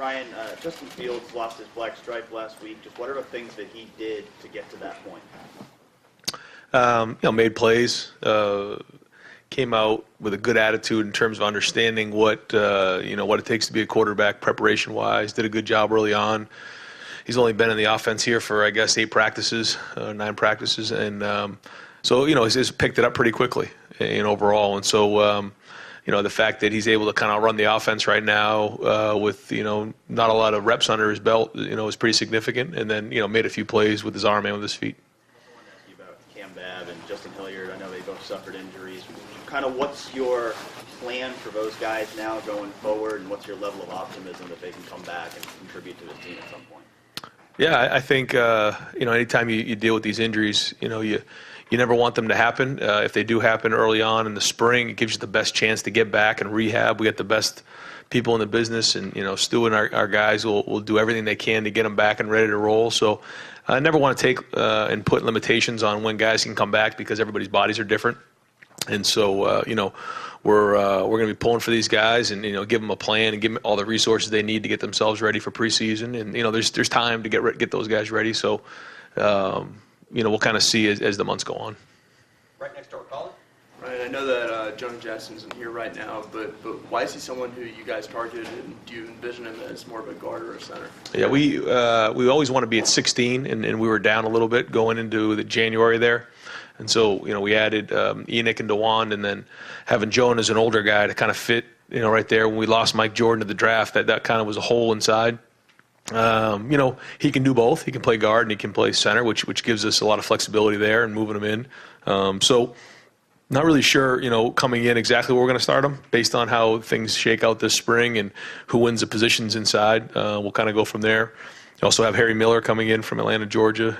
Ryan, Justin Fields lost his black stripe last week. Just what are the things that he did to get to that point? Made plays, came out with a good attitude in terms of understanding what it takes to be a quarterback preparation-wise. Did a good job early on. He's only been in the offense here for, I guess, 9 practices, and so he's picked it up pretty quickly, overall. And so, the fact that he's able to kind of run the offense right now with not a lot of reps under his belt, is pretty significant. And then made a few plays with his arm and with his feet. I want to ask you about Cam Babb and Justin Hilliard. I know they both suffered injuries. Kind of what's your plan for those guys now going forward, and what's your level of optimism that they can come back and contribute to this team at some point? Yeah, I think anytime you deal with these injuries, you never want them to happen. If they do happen early on in the spring, it gives you the best chance to get back and rehab. We got the best people in the business, and Stu and our guys will do everything they can to get them back and ready to roll. So I never want to take and put limitations on when guys can come back, because everybody's bodies are different. And so we're going to be pulling for these guys and give them a plan and give them all the resources they need to get themselves ready for preseason. And there's time to get those guys ready. So we'll kind of see as the months go on. Right next door, Colin. Right, I know that Jonah Jackson isn't here right now, but why is he someone who you guys targeted, and do you envision him as more of a guard or a center? Yeah, we always want to be at 16, and we were down a little bit going into the January there. And so, we added Enoch and DeWan, and then having Jonah as an older guy to kind of fit, right there. When we lost Mike Jordan to the draft, that kind of was a hole inside. He can do both. He can play guard and he can play center, which gives us a lot of flexibility there and moving him in. So not really sure, coming in exactly where we're going to start him based on how things shake out this spring and who wins the positions inside. We'll kind of go from there. You also have Harry Miller coming in from Atlanta, Georgia.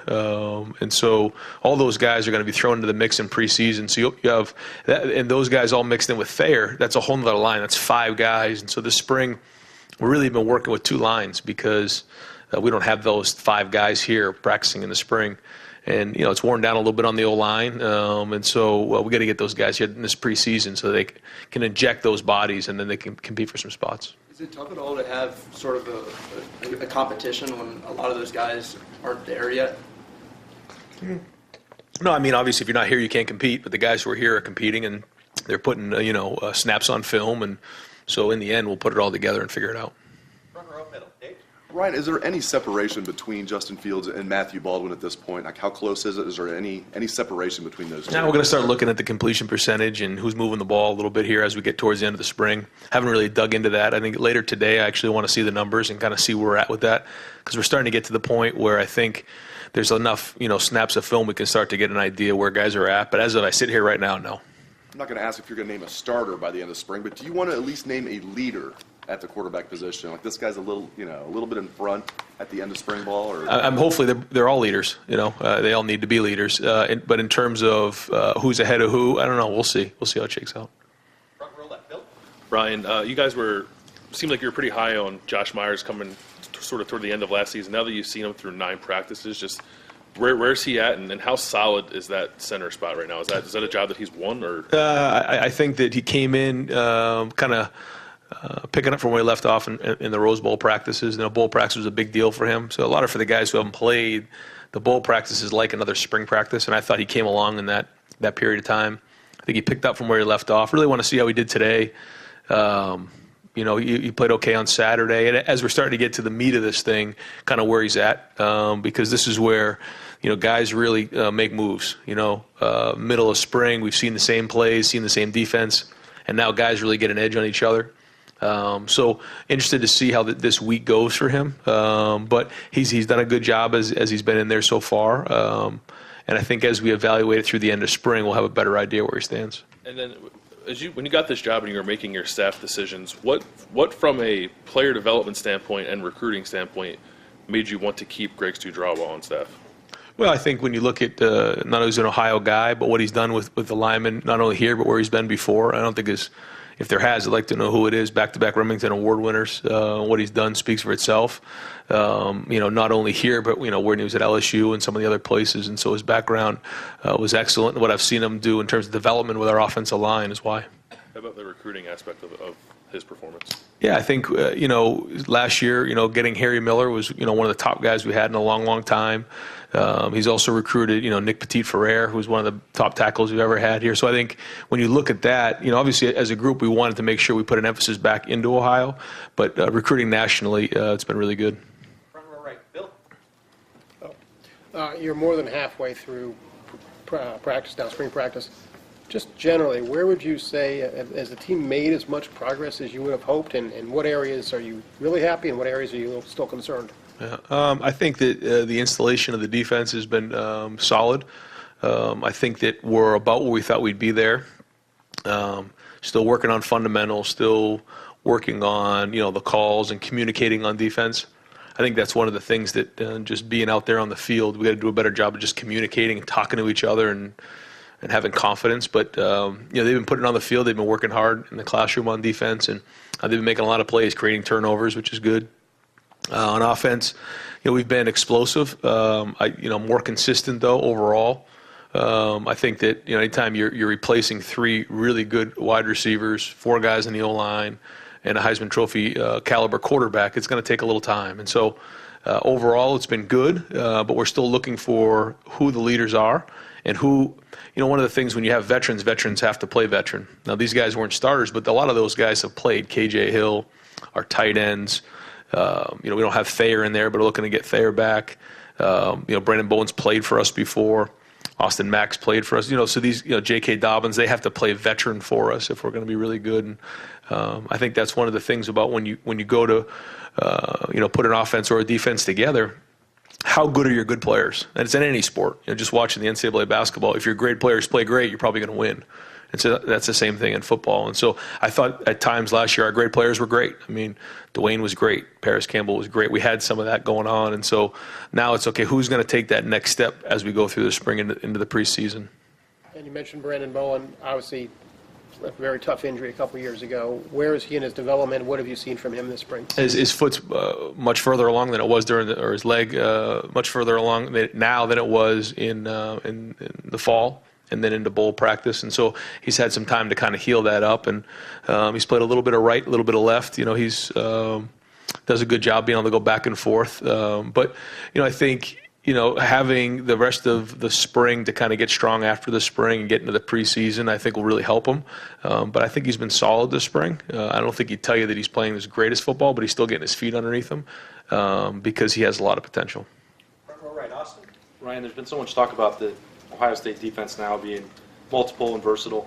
And so all those guys are going to be thrown into the mix in preseason. So you have that, and those guys all mixed in with Thayer. That's a whole nother line. That's 5 guys. And so this spring, we've really been working with 2 lines because we don't have those 5 guys here practicing in the spring. And, it's worn down a little bit on the O-line. And so we got to get those guys here in this preseason so they can inject those bodies and then they can compete for some spots. Is it tough at all to have sort of a competition when a lot of those guys aren't there yet? No, I mean, obviously, if you're not here, you can't compete. But the guys who are here are competing, and they're putting, snaps on film. And so in the end, we'll put it all together and figure it out. Front row, middle. Dave? Ryan, is there any separation between Justin Fields and Matthew Baldwin at this point? Like, how close is it? Is there any separation between those two? Now we're going to start looking at the completion percentage and who's moving the ball a little bit here as we get towards the end of the spring. Haven't really dug into that. I think later today I actually want to see the numbers and kind of see where we're at with that, because we're starting to get to the point where I think there's enough, snaps of film we can start to get an idea where guys are at. But as I sit here right now, no. I'm not going to ask if you're going to name a starter by the end of spring, but do you want to at least name a leader at the quarterback position? Like, this guy's a little bit in front at the end of spring ball? Or I'm hopefully they're all leaders. They all need to be leaders. But in terms of who's ahead of who, I don't know. We'll see. We'll see how it shakes out. Front row, left. Bill? Ryan, you guys seemed like you were pretty high on Josh Myers coming sort of toward the end of last season. Now that you've seen him through 9 practices, just where's he at, and how solid is that center spot right now? Is that a job that he's won, or? I think that he came in kind of picking up from where he left off in the Rose Bowl practices. Bowl practice was a big deal for him. So a lot for the guys who haven't played, the bowl practice is like another spring practice, and I thought he came along in that period of time. I think he picked up from where he left off. Really want to see how he did today. He played okay on Saturday. And as we're starting to get to the meat of this thing, kind of where he's at, because this is where, guys really make moves. Middle of spring, we've seen the same plays, seen the same defense, and now guys really get an edge on each other. So interested to see how this week goes for him. But he's done a good job as he's been in there so far. And I think as we evaluate it through the end of spring, we'll have a better idea where he stands. And then when you got this job and you were making your staff decisions, what from a player development standpoint and recruiting standpoint made you want to keep Greg Studrawa on staff? Well, I think when you look at not only he's an Ohio guy, but what he's done with the linemen, not only here, but where he's been before, I don't think if there has, I'd like to know who it is. Back-to-back Remington Award winners. What he's done speaks for itself. Not only here, but when he was at LSU and some of the other places. And so his background was excellent. What I've seen him do in terms of development with our offensive line is why. How about the recruiting aspect of his performance? Yeah, I think, last year, getting Harry Miller was, one of the top guys we had in a long, long time. He's also recruited, Nick Petit-Ferrer, who's one of the top tackles we've ever had here. So I think when you look at that, obviously as a group, we wanted to make sure we put an emphasis back into Ohio, but recruiting nationally, it's been really good. Front row right, Bill. You're more than halfway through practice now, spring practice. Just generally, where would you say, has the team made as much progress as you would have hoped, and what areas are you really happy, and what areas are you still concerned? Yeah, I think that the installation of the defense has been solid. I think that we're about where we thought we'd be there. Still working on fundamentals, still working on the calls and communicating on defense. I think that's one of the things that just being out there on the field, we got to do a better job of just communicating and talking to each other and having confidence. But they've been putting it on the field. They've been working hard in the classroom on defense, and they've been making a lot of plays, creating turnovers, which is good. On offense, we've been explosive. More consistent though overall. I think that anytime you're replacing three really good wide receivers, four guys in the O-line, and a Heisman Trophy caliber quarterback, it's going to take a little time. And so overall, it's been good, but we're still looking for who the leaders are and who. One of the things when you have veterans have to play veteran. Now these guys weren't starters, but a lot of those guys have played. KJ Hill, our tight ends. We don't have Thayer in there, but we're looking to get Thayer back. Brandon Bowen's played for us before. Austin Max played for us. So these, J.K. Dobbins, they have to play veteran for us if we're going to be really good. And I think that's one of the things about when you go to, put an offense or a defense together. How good are your good players? And it's in any sport. Just watching the NCAA basketball, if your great players play great, you're probably going to win. And so that's the same thing in football. And so I thought at times last year our great players were great. I mean, Dwayne was great. Paris Campbell was great. We had some of that going on. And so now it's okay, who's going to take that next step as we go through the spring into the preseason? And you mentioned Brandon Bowen, obviously a very tough injury a couple years ago. Where is he in his development? What have you seen from him this spring? His foot's much further along than it was or his leg much further along now than it was in the fall. And then into bowl practice. And so he's had some time to kind of heal that up. And he's played a little bit of right, a little bit of left. He's does a good job being able to go back and forth. But, I think, having the rest of the spring to kind of get strong after the spring and get into the preseason, I think will really help him. But I think he's been solid this spring. I don't think he'd tell you that he's playing his greatest football, but he's still getting his feet underneath him because he has a lot of potential. Front row right, Austin. Ryan, there's been so much talk about the Ohio State defense now being multiple and versatile.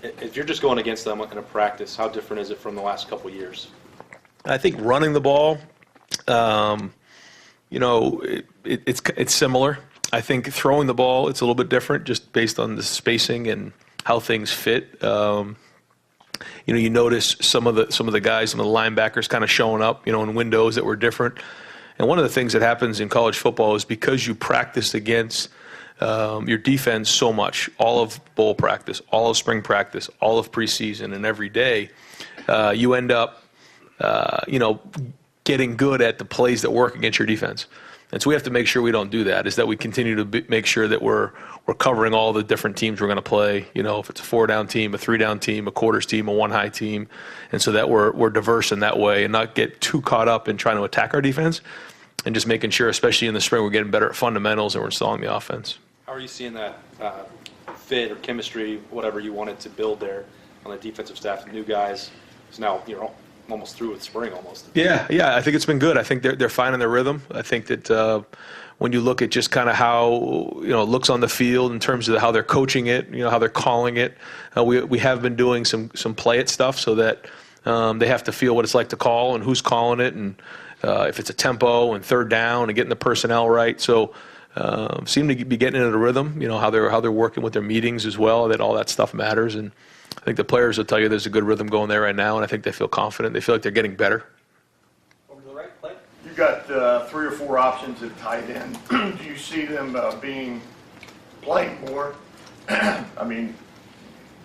If you're just going against them in a practice, how different is it from the last couple of years? I think running the ball, it's similar. I think throwing the ball, it's a little bit different just based on the spacing and how things fit. You notice some of the guys, some of the linebackers kind of showing up, in windows that were different. And one of the things that happens in college football is because you practice against your defense so much, all of bowl practice, all of spring practice, all of preseason, and every day, you end up, getting good at the plays that work against your defense. And so we have to make sure we don't do that, is that we continue to make sure that we're covering all the different teams we're going to play, if it's a 4-down team, a 3-down team, a quarters team, a 1-high team, and so that we're diverse in that way and not get too caught up in trying to attack our defense and just making sure, especially in the spring, we're getting better at fundamentals and we're installing the offense. How are you seeing that fit or chemistry, whatever you wanted to build there on the defensive staff, new guys? It's now almost through with spring almost. Yeah, I think it's been good. I think they're finding their rhythm. I think that when you look at just kind of how it looks on the field in terms of how they're coaching it, how they're calling it, we have been doing some play it stuff so that they have to feel what it's like to call and who's calling it and if it's a tempo and third down and getting the personnel right. So. Seem to be getting into the rhythm, how they're working with their meetings as well, that all that stuff matters. And I think the players will tell you there's a good rhythm going there right now, and I think they feel confident. They feel like they're getting better. Over to the right, Clay. You've got 3 or 4 options at tight end. Do you see them playing more? I mean,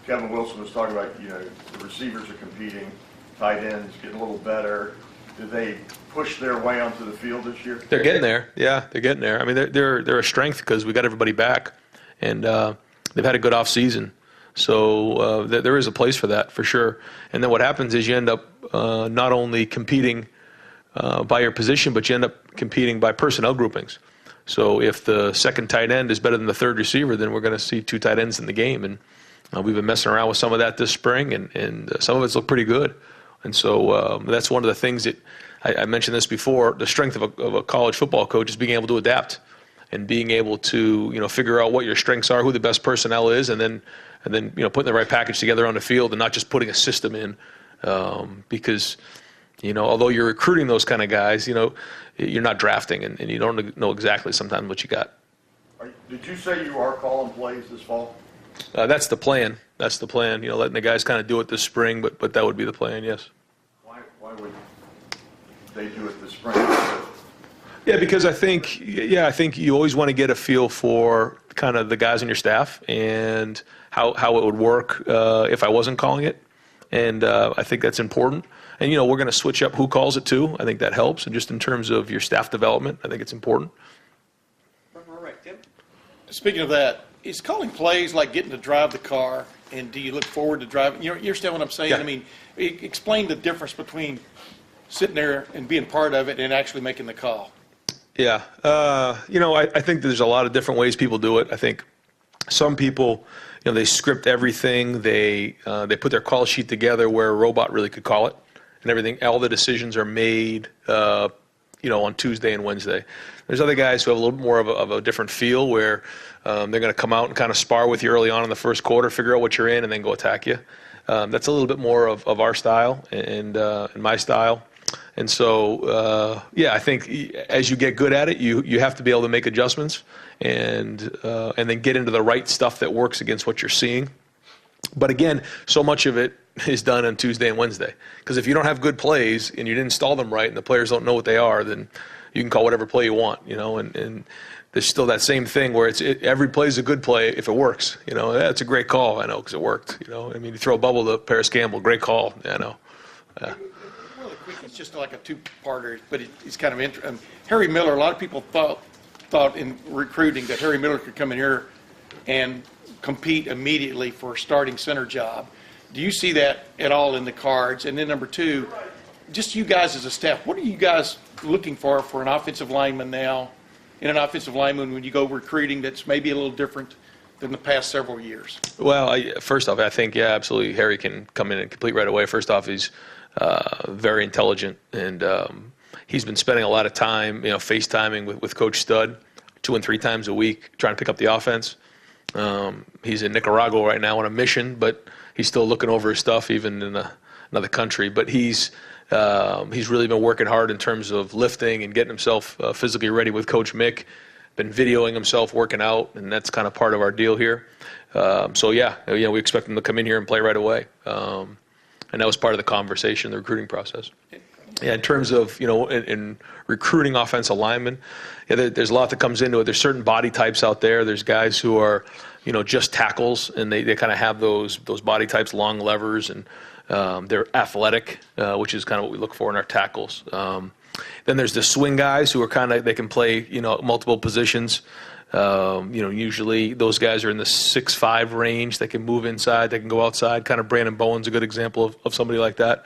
Kevin Wilson was talking about, the receivers are competing, tight ends getting a little better. Do they push their way onto the field this year? They're getting there. Yeah, they're getting there. I mean, they're a strength because we got everybody back, and they've had a good off season. So there is a place for that, for sure. And then what happens is you end up not only competing by your position, but you end up competing by personnel groupings. So if the second tight end is better than the third receiver, then we're going to see two tight ends in the game. And we've been messing around with some of that this spring, and some of it's looked pretty good. And so that's one of the things that I mentioned this before. The strength of a college football coach is being able to adapt and being able to figure out what your strengths are, who the best personnel is, and then putting the right package together on the field and not just putting a system in. Because although you're recruiting those kind of guys, you're not drafting, and you don't know exactly sometimes what you got. Did you say you are calling plays this fall? That's the plan. That's the plan. Letting the guys kind of do it this spring, but that would be the plan. Yes. Why would they do it this spring? Yeah, because I think you always want to get a feel for kind of the guys on your staff and how it would work if I wasn't calling it, and I think that's important. And we're going to switch up who calls it too. I think that helps, and just in terms of your staff development, I think it's important. Front row right, Tim. Speaking of that, is calling plays like getting to drive the car, and do you look forward to driving? You understand what I'm saying? Yeah. I mean, explain the difference between sitting there and being part of it and actually making the call. Yeah, I think there's a lot of different ways people do it. I think some people, they script everything. They put their call sheet together where a robot really could call it, and everything. All the decisions are made, on Tuesday and Wednesday. There's other guys who have a little more of a different feel where they're going to come out and kind of spar with you early on in the first quarter, figure out what you're in, and then go attack you. That's a little bit more of our style and my style. And so, I think as you get good at it, you have to be able to make adjustments and then get into the right stuff that works against what you're seeing. But again, so much of it is done on Tuesday and Wednesday. Because if you don't have good plays and you didn't install them right and the players don't know what they are, then you can call whatever play you want, and there's still that same thing where every play is a good play if it works. That's a great call, I know, because it worked. You throw a bubble to Paris Campbell, great call, I know. Really quick, it's just like a two-parter, but it's kind of interesting. Harry Miller, a lot of people thought in recruiting that Harry Miller could come in here and compete immediately for a starting center job. Do you see that at all in the cards? And then number two, just you guys as a staff, what are you guys looking for an offensive lineman now, and an offensive lineman when you go recruiting that's maybe a little different than the past several years? Well, first off, I think, absolutely, Harry can come in and complete right away. First off, he's very intelligent, and he's been spending a lot of time, FaceTiming with Coach Stud 2 and 3 times a week, trying to pick up the offense. He's in Nicaragua right now on a mission, but he's still looking over his stuff, even in another country. But he's really been working hard in terms of lifting and getting himself physically ready with Coach Mick. Been videoing himself working out, and that's kind of part of our deal here. We expect him to come in here and play right away. And that was part of the conversation, the recruiting process. Yeah, in terms of, in recruiting offensive linemen, there's a lot that comes into it. There's certain body types out there. There's guys who are, just tackles, and they kind of have those body types, long levers, and they're athletic, which is kind of what we look for in our tackles. Then there's the swing guys who are they can play, multiple positions. Usually those guys are in the 6'5" range. They can move inside, they can go outside. Kind of Brandon Bowen's a good example of somebody like that.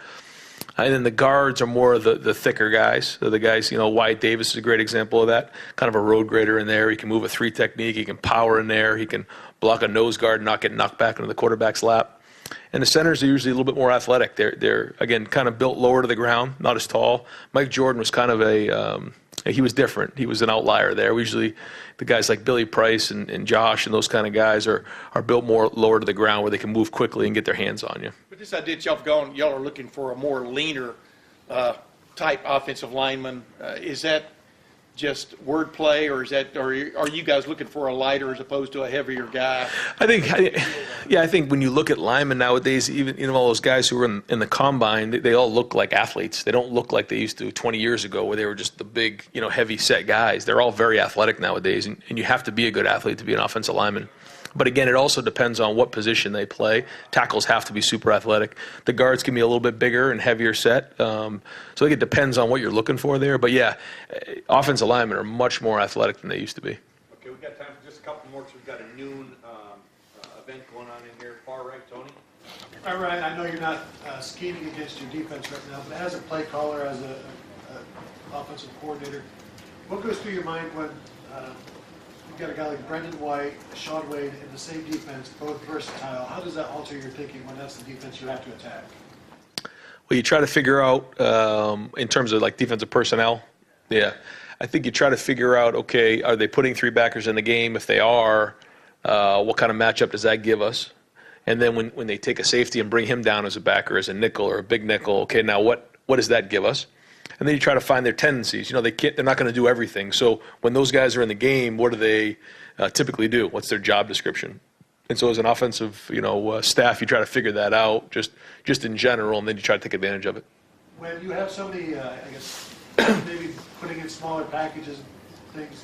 And then the guards are more of the thicker guys. So the guys, Wyatt Davis is a great example of that. Kind of a road grader in there. He can move a 3 technique. He can power in there. He can block a nose guard and not get knocked back into the quarterback's lap. And the centers are usually a little bit more athletic. They're again, kind of built lower to the ground, not as tall. Mike Jordan was kind of he was different. He was an outlier there. Usually the guys like Billy Price and Josh and those kind of guys are built more lower to the ground where they can move quickly and get their hands on you. But this idea that y'all are looking for a more leaner type offensive lineman. Is that just wordplay, or are you guys looking for a lighter as opposed to a heavier guy? I think when you look at linemen nowadays, even all those guys who were in the combine, they all look like athletes. They don't look like they used to 20 years ago, where they were just the big, heavy set guys. They're all very athletic nowadays, and you have to be a good athlete to be an offensive lineman. But again, it also depends on what position they play. Tackles have to be super athletic. The guards can be a little bit bigger and heavier set. So I think it depends on what you're looking for there. But yeah, offensive linemen are much more athletic than they used to be. Okay, we've got time for just a couple more, so we've got a noon event going on in here. Far right, Tony. All right, I know you're not scheming against your defense right now, but as a play caller, as a offensive coordinator, what goes through your mind when you've got a guy like Brendan White, Sean Wade in the same defense, both versatile? How does that alter your thinking when that's the defense you have to attack? Well, you try to figure out in terms of like defensive personnel. Yeah, I think you try to figure out, okay, are they putting three backers in the game? If they are, what kind of matchup does that give us? And then when they take a safety and bring him down as a backer, as a nickel or a big nickel, okay, now what does that give us? And then you try to find their tendencies. You know, they're not going to do everything. So when those guys are in the game, what do they typically do? What's their job description? And so as an offensive, staff, you try to figure that out just in general, and then you try to take advantage of it. When you have somebody, I guess, maybe putting in smaller packages and things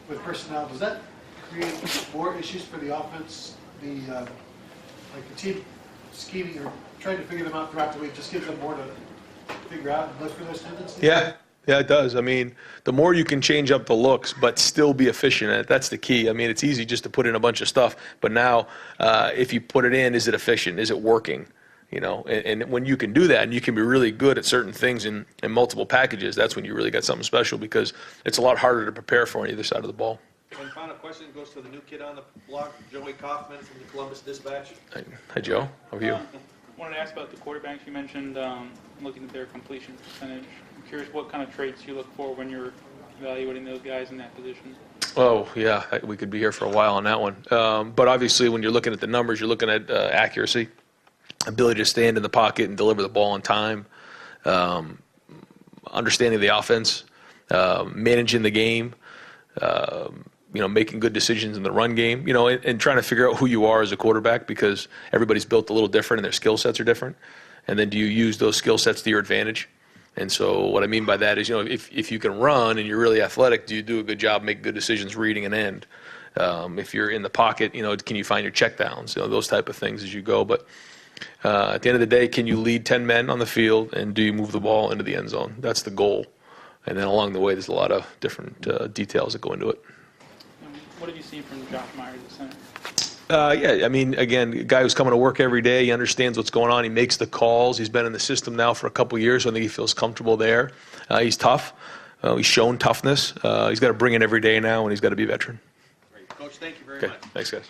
with personnel, does that create more issues for the offense? Like the team scheming or trying to figure them out throughout the week just gives them more to figure out and look for those tendencies? Yeah, it does. I mean, the more you can change up the looks but still be efficient at it, that's the key. I mean, it's easy just to put in a bunch of stuff, but now if you put it in, is it efficient? Is it working? And when you can do that and you can be really good at certain things in multiple packages, that's when you really got something special, because it's a lot harder to prepare for on either side of the ball. One final question goes to the new kid on the block, Joey Kaufman from the Columbus Dispatch. Hi, Joe. How are you? Wanted to ask about the quarterbacks. You mentioned looking at their completion percentage. I'm curious what kind of traits you look for when you're evaluating those guys in that position. Oh, yeah. We could be here for a while on that one. But obviously, when you're looking at the numbers, you're looking at accuracy, ability to stand in the pocket and deliver the ball on time, understanding the offense, managing the game, making good decisions in the run game, and trying to figure out who you are as a quarterback, because everybody's built a little different and their skill sets are different. And then do you use those skill sets to your advantage? And so what I mean by that is, if you can run and you're really athletic, do you do a good job making good decisions reading an end? If you're in the pocket, can you find your check downs? Those type of things as you go. But at the end of the day, can you lead 10 men on the field, and do you move the ball into the end zone? That's the goal. And then along the way, there's a lot of different details that go into it. What have you seen from Josh Myers at center? Yeah, I mean, again, a guy who's coming to work every day, he understands what's going on, he makes the calls, he's been in the system now for a couple of years, so I think he feels comfortable there. He's tough. He's shown toughness. He's got to bring it every day now, and he's got to be a veteran. Great. Coach, thank you very Okay, much. thanks, guys.